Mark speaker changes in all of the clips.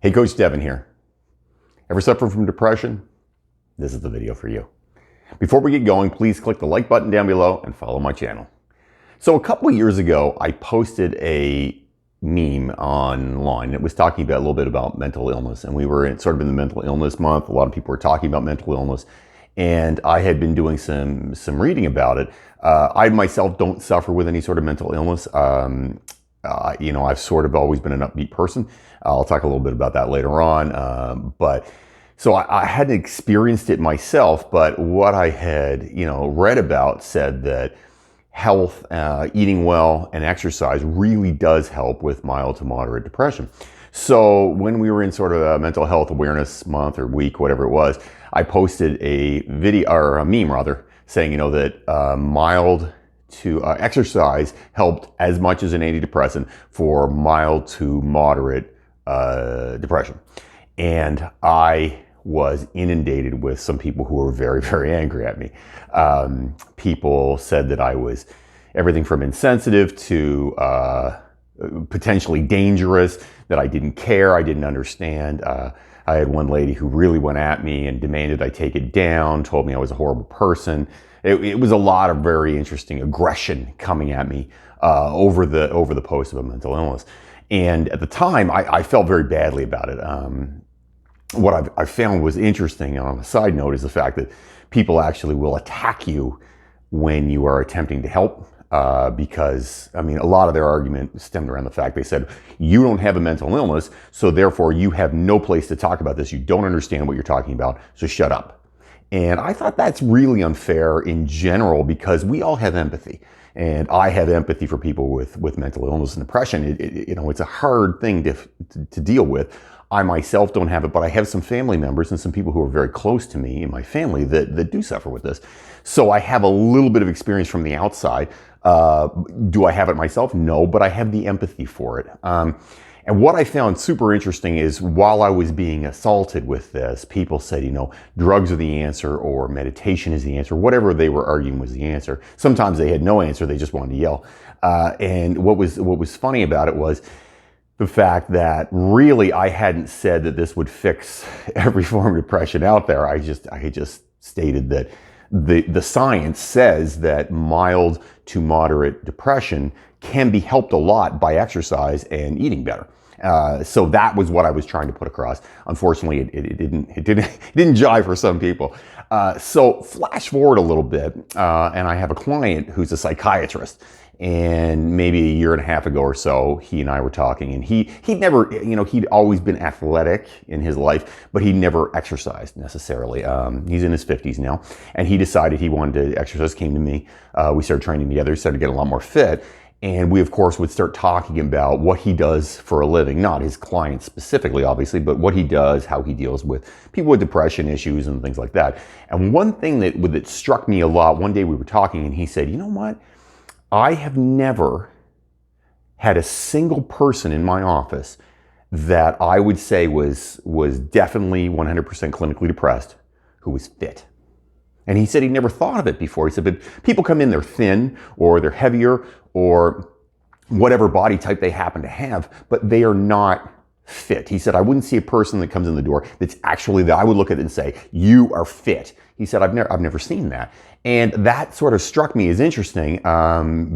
Speaker 1: Hey, Coach Devin here. Ever suffer from depression? This is the video for you. Before we get going, please click the like button down below and follow my channel. So a couple of years ago, I posted a meme online. It was talking about a little bit about mental illness, and we were in the mental illness month. A lot of people were talking about mental illness, and I had been doing some reading about it. I myself don't suffer with any sort of mental illness. I've sort of always been an upbeat person. I'll talk a little bit about that later on. So I hadn't experienced it myself, but what I had, read about said that health, eating well, and exercise really does help with mild to moderate depression. So when we were in sort of a mental health awareness month or week, whatever it was, I posted a video, or a meme rather, saying, that mild to exercise helped as much as an antidepressant for mild to moderate depression. And I was inundated with some people who were very, very angry at me. People said that I was everything from insensitive to potentially dangerous, that I didn't care, I didn't understand. I had one lady who really went at me and demanded I take it down, told me I was a horrible person. It was a lot of very interesting aggression coming at me over the post of a mental illness. And at the time, I felt very badly about it. What I found was interesting on a side note is the fact that people actually will attack you when you are attempting to help. Because, a lot of their argument stemmed around the fact they said, you don't have a mental illness, so therefore you have no place to talk about this. You don't understand what you're talking about, so shut up. And I thought that's really unfair in general because we all have empathy. And I have empathy for people with mental illness and depression. It's a hard thing to deal with. I myself don't have it, but I have some family members and some people who are very close to me in my family that do suffer with this. So I have a little bit of experience from the outside. Do I have it myself? No, but I have the empathy for it. And what I found super interesting is while I was being assaulted with this, people said, drugs are the answer or meditation is the answer, whatever they were arguing was the answer. Sometimes they had no answer, they just wanted to yell. And what was funny about it was the fact that really I hadn't said that this would fix every form of depression out there. I just stated that the science says that mild to moderate depression can be helped a lot by exercise and eating better. So that was what I was trying to put across. Unfortunately, it didn't jive for some people. So flash forward a little bit, and I have a client who's a psychiatrist. And maybe a year and a half ago or so, he and I were talking, and he'd never, he'd always been athletic in his life, but he never exercised necessarily. He's in his 50s now, and he decided he wanted to exercise, came to me. We started training together, started to get a lot more fit. And we, of course, would start talking about what he does for a living, not his clients specifically, obviously, but what he does, how he deals with people with depression issues and things like that. And one thing that struck me a lot, one day we were talking and he said, you know what? I have never had a single person in my office that I would say was definitely 100% clinically depressed who was fit. And he said he never thought of it before. He said, but people come in, they're thin or they're heavier or whatever body type they happen to have, but they are not fit. He said, I wouldn't see a person that comes in the door that I would look at it and say, you are fit. He said, I've never seen that. And that sort of struck me as interesting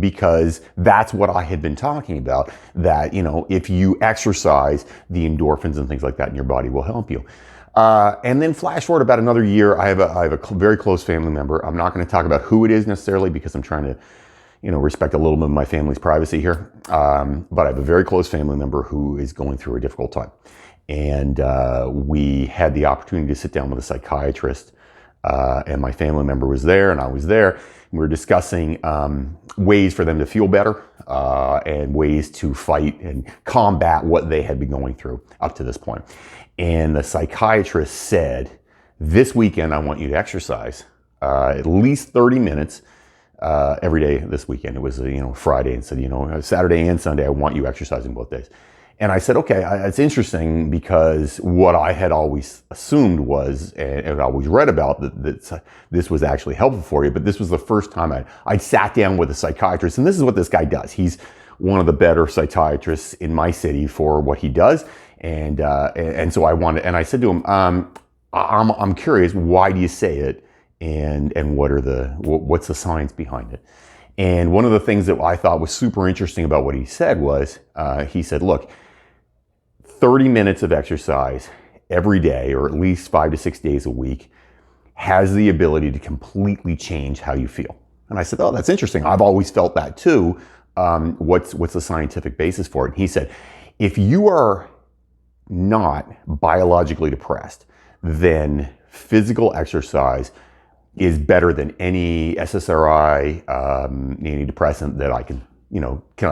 Speaker 1: because that's what I had been talking about, that, if you exercise, the endorphins and things like that in your body will help you. And then flash forward about another year, I have a very close family member. I'm not going to talk about who it is necessarily because I'm trying to, respect a little bit of my family's privacy here. But I have a very close family member who is going through a difficult time. And we had the opportunity to sit down with a psychiatrist. And my family member was there and I was there. We were discussing ways for them to feel better and ways to fight and combat what they had been going through up to this point. And the psychiatrist said, this weekend I want you to exercise at least 30 minutes every day this weekend. It was Friday, and said, Saturday and Sunday I want you exercising both days. And I said, okay, it's interesting because what I had always assumed was, and always read about, that this was actually helpful for you, but this was the first time I'd sat down with a psychiatrist, and this is what this guy does. He's one of the better psychiatrists in my city for what he does, And so I said to him, I'm curious, why do you say it? And what's the science behind it? And one of the things that I thought was super interesting about what he said was, he said, look, 30 minutes of exercise every day, or at least 5 to 6 days a week, has the ability to completely change how you feel. And I said, oh, that's interesting. I've always felt that too. What's the scientific basis for it? And he said, if you are not biologically depressed, then physical exercise is better than any SSRI, antidepressant that I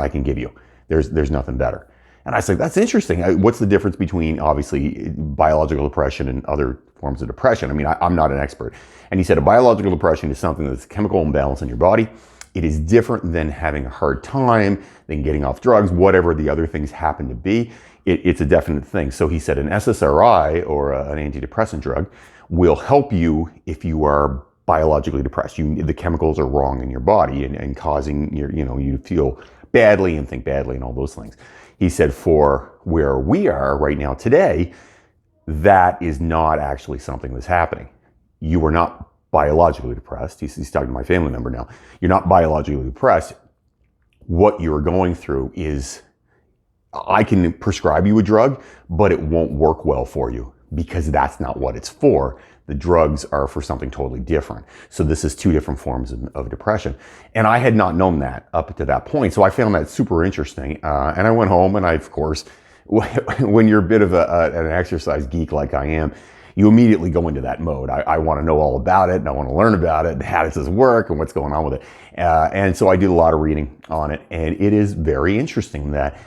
Speaker 1: can give you. There's nothing better. And I said, that's interesting. What's the difference between, obviously, biological depression and other forms of depression? I mean, I'm not an expert. And he said a biological depression is something that's a chemical imbalance in your body. It is different than having a hard time, than getting off drugs, whatever the other things happen to be. It's a definite thing. So he said an SSRI, or an antidepressant drug, will help you if you are biologically depressed. The chemicals are wrong in your body and causing you to feel badly and think badly and all those things. He said for where we are right now today, that is not actually something that's happening. You are not biologically depressed. He's talking to my family member now. You're not biologically depressed. What you're going through is, I can prescribe you a drug, but it won't work well for you because that's not what it's for. The drugs are for something totally different. So this is two different forms of depression. And I had not known that up to that point. So I found that super interesting. And I went home, and I, of course, when you're a bit of an exercise geek like I am, you immediately go into that mode. I want to know all about it, and I want to learn about it, and how does this work, and what's going on with it. And so I did a lot of reading on it. And it is very interesting that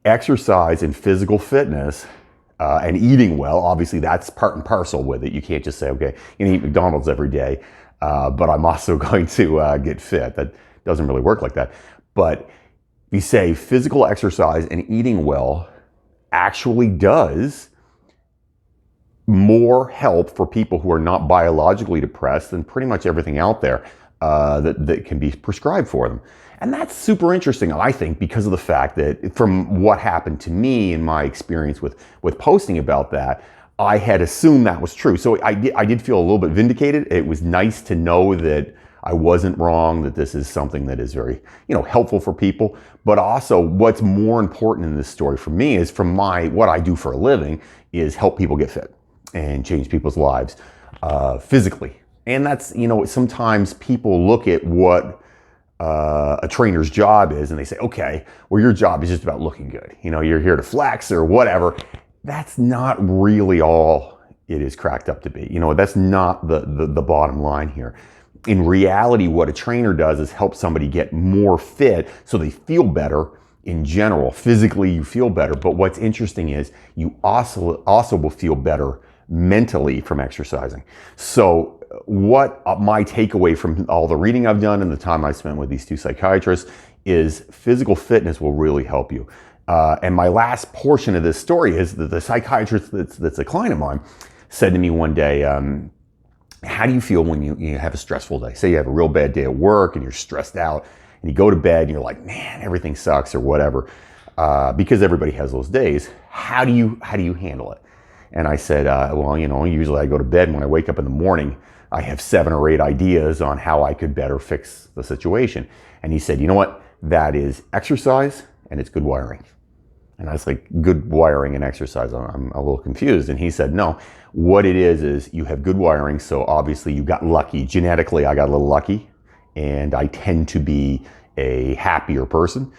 Speaker 1: exercise and physical fitness, and eating well, obviously that's part and parcel with it. You can't just say, okay, you eat McDonald's every day, but I'm also going to get fit. That doesn't really work like that. But you say physical exercise and eating well actually does more help for people who are not biologically depressed than pretty much everything out there that can be prescribed for them. And that's super interesting, I think, because of the fact that from what happened to me in my experience with posting about that, I had assumed that was true. So I did feel a little bit vindicated. It was nice to know that I wasn't wrong, that this is something that is very, helpful for people. But also, what's more important in this story for me is what I do for a living is help people get fit and change people's lives physically. And that's, sometimes people look at what a trainer's job is, and they say, okay, well, your job is just about looking good. You're here to flex or whatever. That's not really all it is cracked up to be. That's not the bottom line here. In reality, what a trainer does is help somebody get more fit so they feel better in general. Physically, you feel better. But what's interesting is you also will feel better mentally from exercising. So what my takeaway from all the reading I've done and the time I spent with these two psychiatrists is physical fitness will really help you. And my last portion of this story is that the psychiatrist that's a client of mine said to me one day, how do you feel when you have a stressful day? Say you have a real bad day at work and you're stressed out and you go to bed and you're like, man, everything sucks or whatever, because everybody has those days. How do you handle it? And I said, well, usually I go to bed, and when I wake up in the morning, I have 7 or 8 ideas on how I could better fix the situation. And he said, you know what? That is exercise, and it's good wiring. And I was like, good wiring and exercise? I'm a little confused. And he said, no, what it is you have good wiring. So obviously you got lucky. Genetically, I got a little lucky, and I tend to be a happier person.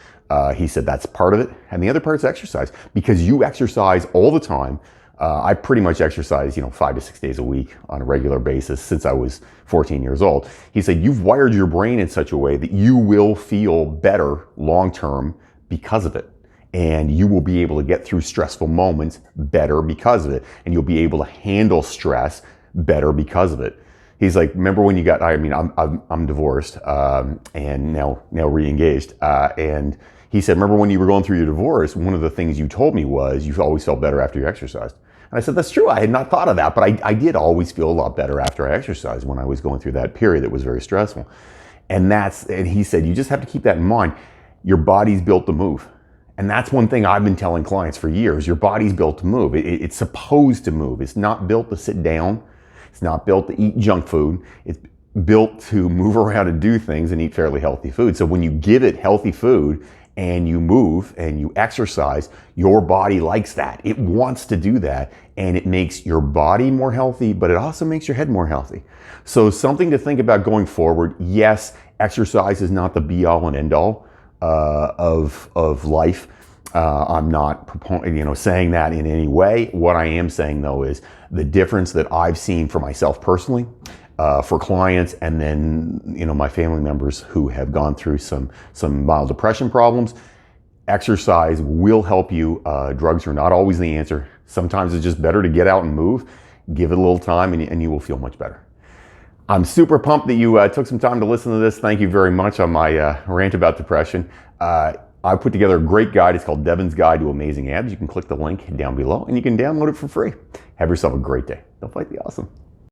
Speaker 1: He said that's part of it. And the other part is exercise, because you exercise all the time. I pretty much exercise, 5 to 6 days a week on a regular basis since I was 14 years old. He said, you've wired your brain in such a way that you will feel better long-term because of it. And you will be able to get through stressful moments better because of it. And you'll be able to handle stress better because of it. He's like, remember when you got, I'm divorced, and now re-engaged. And he said, remember when you were going through your divorce, one of the things you told me was you always felt better after you exercised. And I said, that's true. I had not thought of that, but I did always feel a lot better after I exercised when I was going through that period that was very stressful. And he said, you just have to keep that in mind. Your body's built to move. And that's one thing I've been telling clients for years. Your body's built to move. It's supposed to move. It's not built to sit down. It's not built to eat junk food. It's built to move around and do things and eat fairly healthy food. So when you give it healthy food and you move and you exercise, your body likes that. It wants to do that, and it makes your body more healthy, but it also makes your head more healthy. So something to think about going forward. Yes, exercise is not the be all and end all of life. I'm not saying that in any way. What I am saying though is the difference that I've seen for myself personally, for clients, and then my family members who have gone through some mild depression problems. Exercise will help you. Drugs are not always the answer. Sometimes it's just better to get out and move. Give it a little time, and you will feel much better. I'm super pumped that you took some time to listen to this. Thank you very much on my rant about depression. I put together a great guide. It's called Devin's Guide to Amazing Abs. You can click the link down below and you can download it for free. Have yourself a great day. Don't fight the awesome.